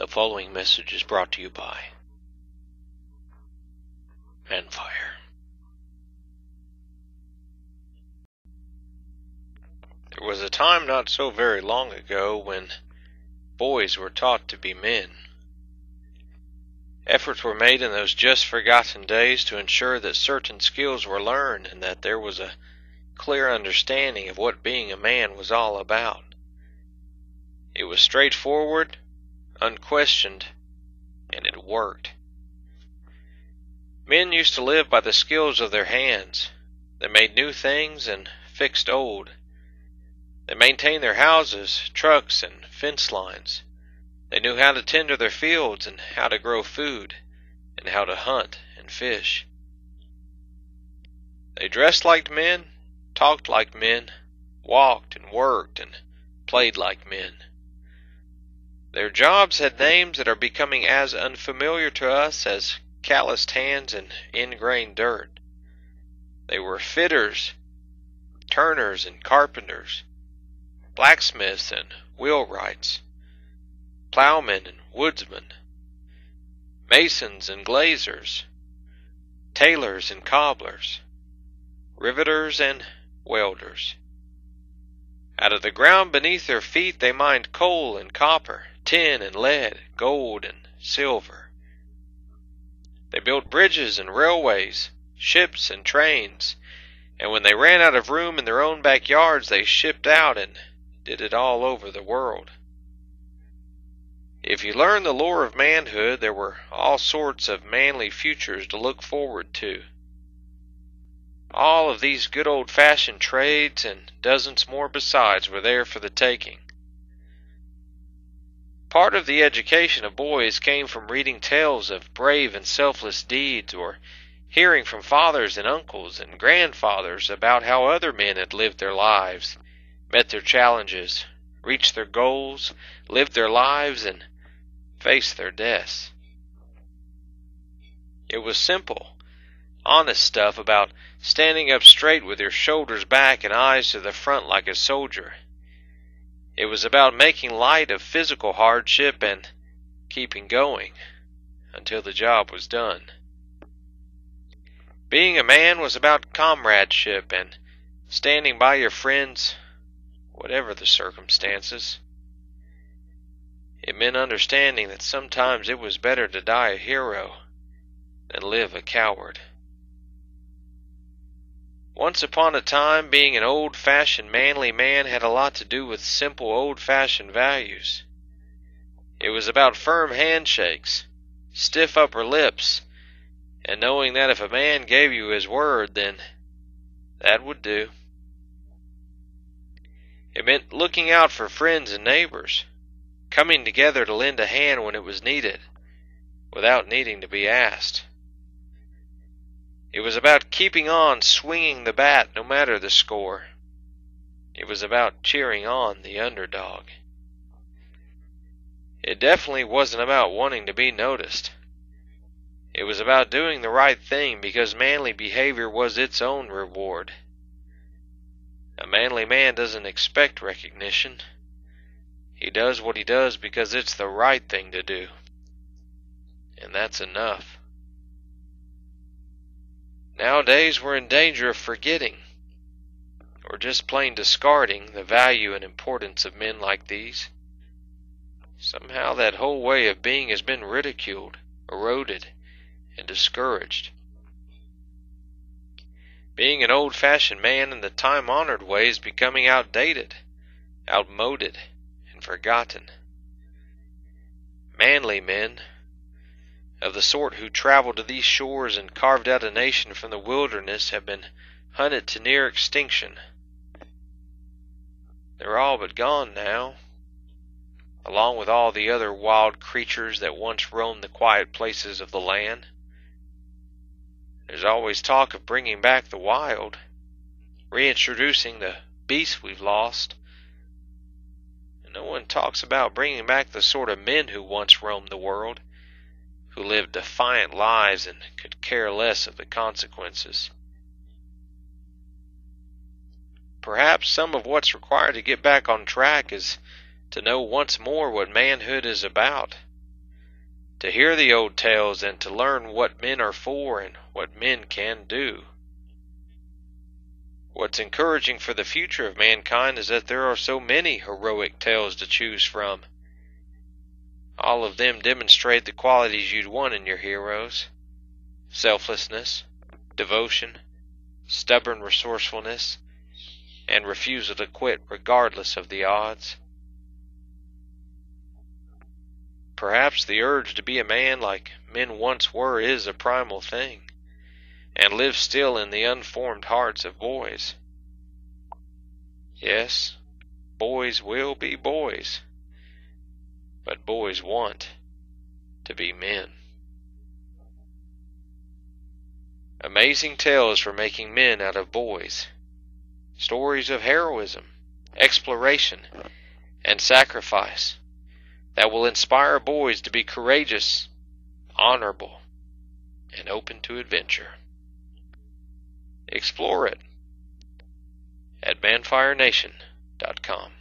The following message is brought to you by ManFire. There was a time not so very long ago when boys were taught to be men. Efforts were made in those just forgotten days to ensure that certain skills were learned and that there was a clear understanding of what being a man was all about. It was straightforward, unquestioned, and it worked. Men used to live by the skills of their hands. They made new things and fixed old. They maintained their houses, trucks, and fence lines. They knew how to tend their fields and how to grow food and how to hunt and fish. They dressed like men, talked like men, walked and worked and played like men. Their jobs had names that are becoming as unfamiliar to us as calloused hands and ingrained dirt. They were fitters, turners and carpenters, blacksmiths and wheelwrights, plowmen and woodsmen, masons and glaziers, tailors and cobblers, riveters and welders. Out of the ground beneath their feet they mined coal and copper, tin and lead, gold and silver. They built bridges and railways, ships and trains, and when they ran out of room in their own backyards, they shipped out and did it all over the world. If you learned the lore of manhood, there were all sorts of manly futures to look forward to. All of these good old-fashioned trades and dozens more besides were there for the taking. Part of the education of boys came from reading tales of brave and selfless deeds, or hearing from fathers and uncles and grandfathers about how other men had lived their lives, met their challenges, reached their goals, lived their lives, and faced their deaths. It was simple, honest stuff about standing up straight with your shoulders back and eyes to the front like a soldier. It was about making light of physical hardship and keeping going until the job was done. Being a man was about comradeship and standing by your friends, whatever the circumstances. It meant understanding that sometimes it was better to die a hero than live a coward. Once upon a time, being an old-fashioned manly man had a lot to do with simple old-fashioned values. It was about firm handshakes, stiff upper lips, and knowing that if a man gave you his word, then that would do. It meant looking out for friends and neighbors, coming together to lend a hand when it was needed, without needing to be asked. It was about keeping on swinging the bat no matter the score. It was about cheering on the underdog. It definitely wasn't about wanting to be noticed. It was about doing the right thing because manly behavior was its own reward. A manly man doesn't expect recognition. He does what he does because it's the right thing to do. And that's enough. Nowadays we're in danger of forgetting, or just plain discarding, the value and importance of men like these. Somehow that whole way of being has been ridiculed, eroded, and discouraged. Being an old-fashioned man in the time-honored way is becoming outdated, outmoded, and forgotten. Manly men, of the sort who traveled to these shores and carved out a nation from the wilderness, have been hunted to near extinction. They're all but gone now, along with all the other wild creatures that once roamed the quiet places of the land. There's always talk of bringing back the wild, reintroducing the beasts we've lost. And no one talks about bringing back the sort of men who once roamed the world, who lived defiant lives and could care less of the consequences. Perhaps some of what's required to get back on track is to know once more what manhood is about, to hear the old tales and to learn what men are for and what men can do. What's encouraging for the future of mankind is that there are so many heroic tales to choose from. All of them demonstrate the qualities you'd want in your heroes: selflessness, devotion, stubborn resourcefulness, and refusal to quit regardless of the odds. Perhaps the urge to be a man like men once were is a primal thing, and lives still in the unformed hearts of boys. Yes, boys will be boys, but boys want to be men. Amazing tales for making men out of boys. Stories of heroism, exploration, and sacrifice that will inspire boys to be courageous, honorable, and open to adventure. Explore it at ManFireNation.com.